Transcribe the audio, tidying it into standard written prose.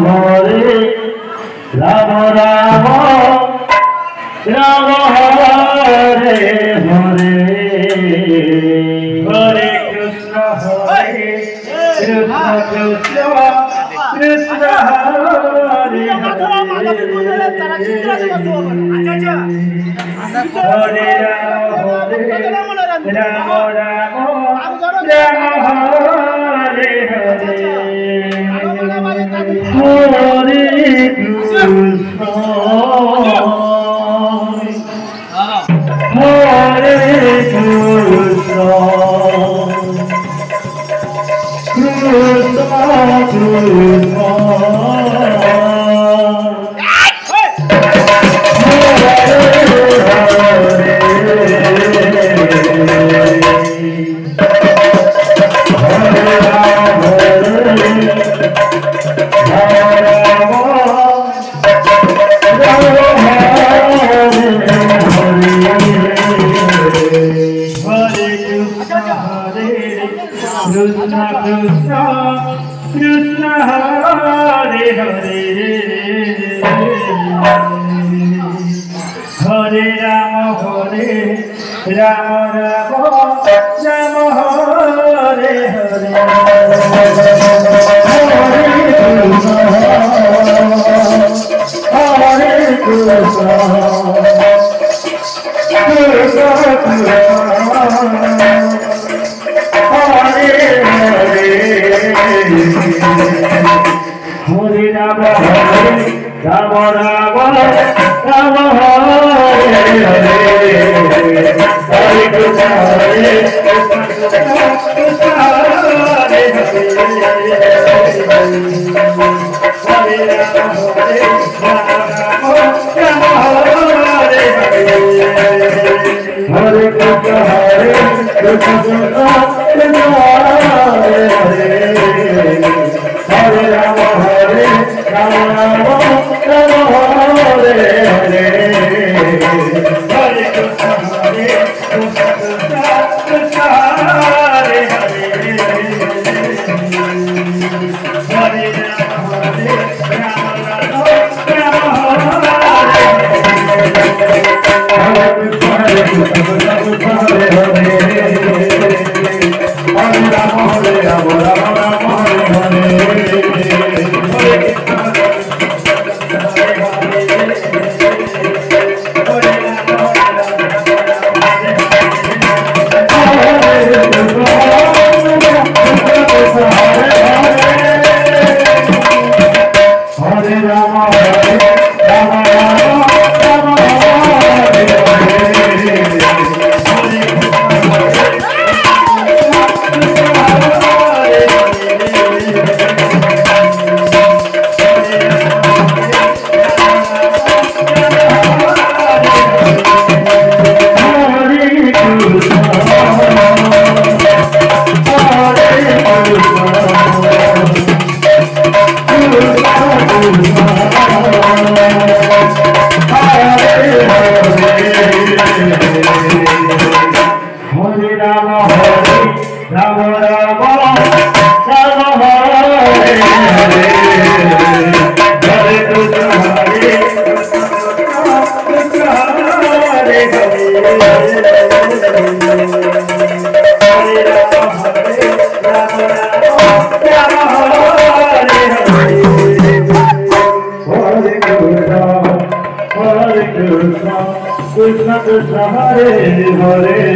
Hare Ram Ram Ram Hare Hare Hare Krishna Krishna Krishna Hare Hare Ram Ram Hare Hare Hare Krishna, Hare Krishna, Krishna Krishna, Krishna Krishna Krishna Hare Hare Hare Rama Rama Rama Hare Hare Hare Krishna Krishna Krishna Hare Rama Rama Rama Hare Hare Hare Krishna Krishna Hare Hare Hare Rama Rama Hare Hare Hare Krishna Krishna Hare Hare Hare Rama Rama Hare Hare Hare Krishna Krishna Hare Hare Hare Rama Krishna Krishna Hare Hare